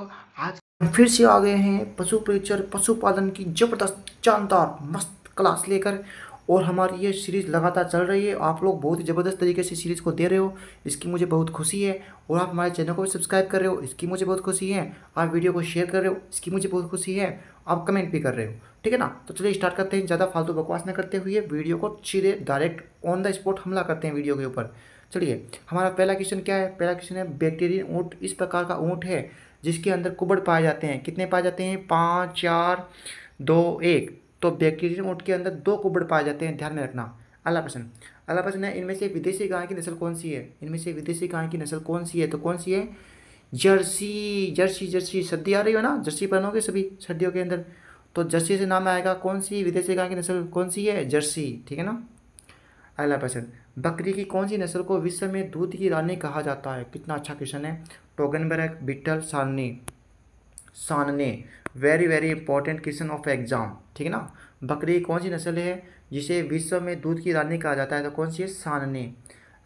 आज हम फिर से आ गए हैं पशु परिचर पशुपालन की जबरदस्त जानदार मस्त क्लास लेकर। और हमारी ये सीरीज़ लगातार चल रही है। आप लोग बहुत ही ज़बरदस्त तरीके से सीरीज़ को दे रहे हो, इसकी मुझे बहुत खुशी है। और आप हमारे चैनल को भी सब्सक्राइब कर रहे हो, इसकी मुझे बहुत खुशी है। आप वीडियो को शेयर कर रहे हो, इसकी मुझे बहुत खुशी है। आप कमेंट भी कर रहे हो, ठीक है ना। तो चलिए स्टार्ट करते हैं, ज़्यादा फालतू बकवास न करते हुए वीडियो को सीधे डायरेक्ट ऑन द स्पॉट हमला करते हैं वीडियो के ऊपर। चलिए, हमारा पहला क्वेश्चन क्या है। पहला क्वेश्चन है, बैक्टीरियन ऊँट इस प्रकार का ऊँट है जिसके अंदर कुबड़ पाए जाते हैं। कितने पाए जाते हैं? 5, 4, 2, 1। तो बैक्टीरियन ऊँट के अंदर 2 कुबड़ पाए जाते हैं, ध्यान में रखना। अगला प्रश्न, अगला प्रश्न है, इनमें से विदेशी गाय की नस्ल कौन सी है? इनमें से विदेशी गाय की नस्ल कौन सी है? तो कौन सी है? जर्सी। जर्सी जर्सी सर्दी आ रही हो ना, जर्सी पहनोगे सभी सर्दियों के अंदर, तो जर्सी से नाम आएगा। कौन सी विदेशी गाय की नस्ल कौन सी है? जर्सी, ठीक है ना। अगला प्रश्न, बकरी की कौन सी नस्ल को विश्व में दूध की रानी कहा जाता है? कितना अच्छा क्वेश्चन है। टोगनबर्ग, बीटल, सारनी, Saanen. Very very important question of exam, ठीक है ना। बकरी की कौन सी नस्ल है जिसे विश्व में दूध की रानी कहा जाता है? तो कौन सी है? सानने।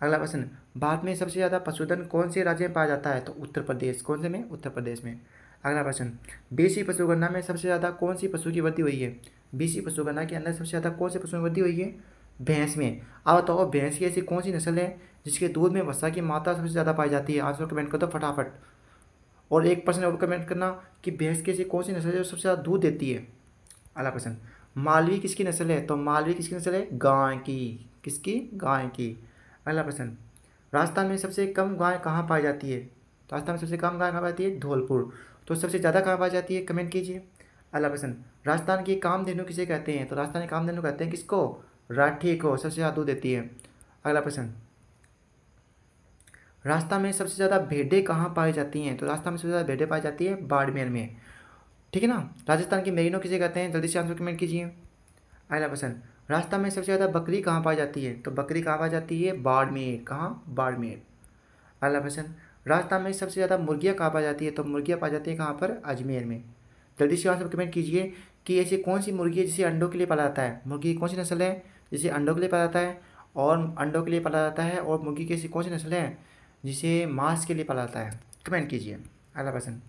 अगला प्रश्न, भारत में सबसे ज़्यादा पशुधन कौन से राज्य में पाया जाता है? तो उत्तर प्रदेश। कौन से में? उत्तर प्रदेश में। अगला प्रश्न, बीसी पशुगणना में सबसे ज़्यादा कौन सी पशु की वृद्धि हुई है? बीसी पशुगणना के अंदर सबसे ज़्यादा कौन से पशु की वृद्धि हुई है? भैंस में। अब बताओ, भैंस की ऐसी कौन सी नस्ल है जिसके दूध में वसा की मात्रा सबसे ज़्यादा पाई जाती है? आंसर कमेंट कर दो फटाफट। और एक पर्सन और कमेंट करना कि भैंस की ऐसी कौन सी नस्ल है जो सबसे ज़्यादा दूध देती है। अगला प्रश्न, मालवी किसकी नस्ल है? तो मालवी किसकी नस्ल है? गाय की। किसकी? गाय की। अगला प्रश्न, राजस्थान में सबसे कम गाय कहाँ पाई जाती है? राजस्थान में सबसे कम गाय कहाँ पाई जाती है? धौलपुर। तो सबसे ज़्यादा कहाँ पाई जाती है? कमेंट कीजिए। अगला प्रश्न, राजस्थान की कामधेनु किसे कहते हैं? तो राजस्थान की कामधेनु कहते हैं किसको? राठी को। सबसे ज़्यादा दूध देती है। अगला प्रश्न, राजस्थान में सबसे ज़्यादा भेड़ें कहाँ पाई जाती हैं? तो राजस्थान में सबसे ज़्यादा भेड़ें पाई जाती है बाड़मेर में, ठीक है ना। राजस्थान की मेरिनो किसे कहते हैं? जल्दी से आंसर कमेंट कीजिए। अगला प्रश्न, राजस्थान में सबसे ज़्यादा बकरी कहाँ पाई जाती है? तो बकरी कहाँ पाई जाती है? बाड़मेर। कहाँ? बाड़मेर। अगला प्रश्न, राजस्थान में सबसे ज़्यादा मुर्गियाँ कहाँ पाई जाती है? तो मुर्गियाँ पाई जाती है कहाँ पर? अजमेर में। जल्दी से आंसर कमेंट कीजिए कि ऐसी कौन सी मुर्गी है जिसे अंडों के लिए पाला जाता है? मुर्गी की कौन सी नस्ल है जिसे अंडों के लिए पाला जाता है और अंडों के लिए पाला जाता है? और मुर्गी की ऐसी कौन सी नस्ल है जिसे मांस के लिए पाला जाता है? कमेंट कीजिए। अगला प्रश्न,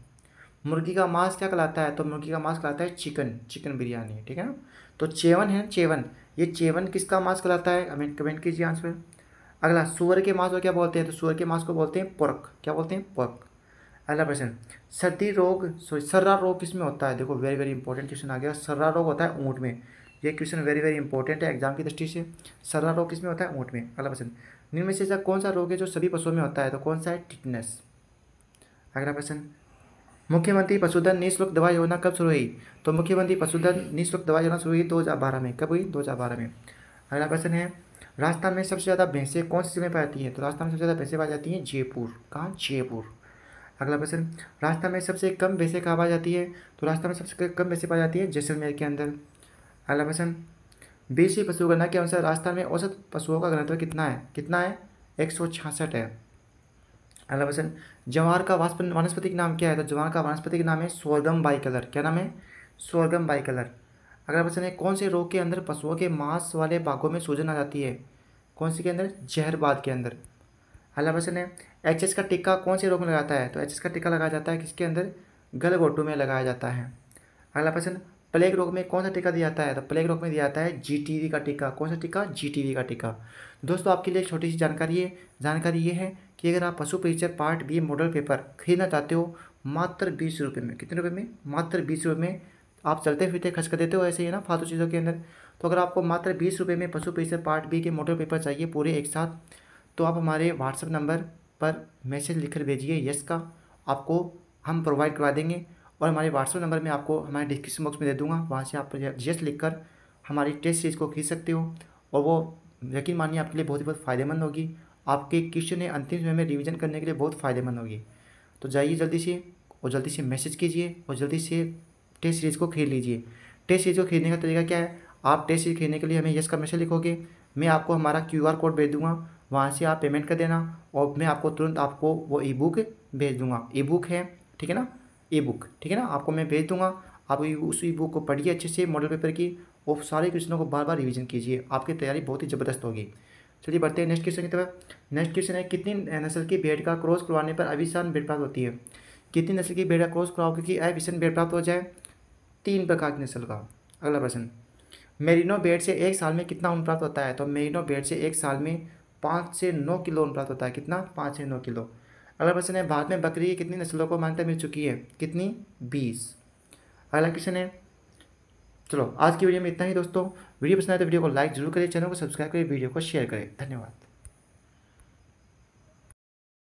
मुर्गी का मांस क्या कहलाता है? तो मुर्गी का मांस कहलाता है चिकन। चिकन बिरयानी, ठीक है ना। तो चेवन है, चेवन, ये चेवन किसका मांस कहलाता है? कमेंट कमेंट कीजिए आंसर। अगला, सुअर के मांस को क्या बोलते हैं? तो सुअर के मांस को बोलते हैं पोर्क। क्या बोलते हैं? पोर्क। अगला प्रश्न, सर्दी रोग सर्रा रोग किसमें होता है? देखो वेरी वेरी इंपॉर्टेंट क्वेश्चन आ गया। सर्रा रोग होता है ऊँट में। ये क्वेश्चन वेरी वेरी इंपॉर्टेंट है एग्जाम की दृष्टि से। सर्रा रोग किसमें होता है? ऊँट में। अगला प्रश्न, निम्न में से ऐसा कौन सा रोग है जो सभी पशुओं में होता है? तो कौन सा है? टिटनस। अगला प्रश्न, मुख्यमंत्री पशुधन निःशुल्क दवा योजना कब शुरू हुई? तो मुख्यमंत्री पशुधन निःशुल्क दवा योजना शुरू हुई 2012 में। कब हुई? 2012 में। अगला प्रश्न है, राजस्थान में सबसे ज़्यादा भैंसें कौन सी जिले में पाई जाती हैं? तो राजस्थान में सबसे ज़्यादा भैंसें पाई जाती हैं जयपुर। कहाँ? जयपुर। अगला प्रश्न, राजस्थान में सबसे कम भैंसें कहाँ पाई जाती है? तो राजस्थान में सबसे कम भैंसें पाई जाती है जैसलमेर के अंदर। अगला प्रश्न, बीसी पशुगणना के अनुसार राजस्थान में औसत पशुओं का घनत्व कितना है? कितना है? 166 है। अगला प्रश्न, ज्वार का वानस्पतिक नाम क्या है? तो ज्वार का वानस्पतिक नाम है सोरगम बाइकलर। क्या नाम है? Sorghum bicolor. अगला प्रश्न है, कौन से रोग के अंदर पशुओं के मांस वाले भागों में सूजन आ जाती है? कौन सी के अंदर? जहरबाद के अंदर। अगला प्रश्न है, एचएस का टीका कौन से रोग में लगाता है? तो एचएस का टीका लगाया जाता है किसके अंदर? गलघोटू में लगाया जाता है। अगला प्रश्न, प्लेग रोग में कौन सा टीका दिया जाता है? तो प्लेग रोग में दिया जाता है जीटीवी का टीका। कौन सा टीका? जीटीवी का टीका। दोस्तों आपके लिए एक छोटी सी जानकारी ये है कि अगर आप पशु परिचय पार्ट बी मॉडल पेपर खरीदना चाहते हो मात्र 20 रुपये में। कितने रुपये में? मात्र 20 रुपये में। आप चलते फिरते खर्च कर देते हो ऐसे ही ना फालतू चीज़ों के अंदर। तो अगर आपको मात्र 20 रुपये में पशु परिचय पार्ट बी के मॉडल पेपर चाहिए पूरे एक साथ, तो आप हमारे व्हाट्सएप नंबर पर मैसेज लिखकर भेजिए यस का, आपको हम प्रोवाइड करवा देंगे। और हमारे व्हाट्सएप नंबर में आपको हमारे डिस्क्रिप्शन बॉक्स में दे दूंगा, वहाँ से आप यस लिखकर हमारी टेस्ट सीरीज़ को खरीद सकते हो। और वो यकीन मानिए आपके लिए बहुत ही बहुत फ़ायदेमंद होगी। आपके क्वेश्चन है अंतिम समय में रिवीजन करने के लिए बहुत फ़ायदेमंद होगी। तो जाइए जल्दी से और जल्दी से मैसेज कीजिए और जल्दी से टेस्ट सीरीज़ को खरीद लीजिए। टेस्ट सीरीज़ को खरीदने का तरीका क्या है? आप टेस्ट सीरीज़ खरीदने के लिए हमें यस का मैसेज लिखोगे, मैं आपको हमारा QR कोड भेज दूँगा, वहाँ से आप पेमेंट कर देना और मैं आपको तुरंत आपको वो ई बुक भेज दूँगा। ई बुक है, ठीक है ना, ई बुक, ठीक है ना, आपको मैं भेज दूँगा। आप उस ई बुक को पढ़िए अच्छे से मॉडल पेपर की और सारे क्वेश्चनों को बार बार रिवीजन कीजिए, आपकी तैयारी बहुत ही ज़बरदस्त होगी। चलिए बढ़ते हैं नेक्स्ट क्वेश्चन की तरफ। नेक्स्ट क्वेश्चन है, कितनी नस्ल की भेड़ का क्रॉस करवाने पर अभिसान भेड़ प्राप्त होती है? कितनी नस्ल की भेड़ का क्रॉस कराओगे कि एफिशिएंट भेड़ प्राप्त हो जाए? 3 प्रकार की नस्ल का। अगला प्रश्न, मेरिनो भेड़ से एक साल में कितना ऊन प्राप्त होता है? तो मेरिनो भेड़ से एक साल में 5 से 9 किलो ऊन प्राप्त होता है। कितना? 5 से 9 किलो। अगला प्रश्न है, भारत में बकरी की कितनी नस्लों को मान्यता मिल चुकी है? कितनी? 20। अगला क्वेश्चन है, चलो आज की वीडियो में इतना ही दोस्तों। वीडियो पसंद आए तो वीडियो को लाइक जरूर करें, चैनल को सब्सक्राइब करें, वीडियो को शेयर करें। धन्यवाद।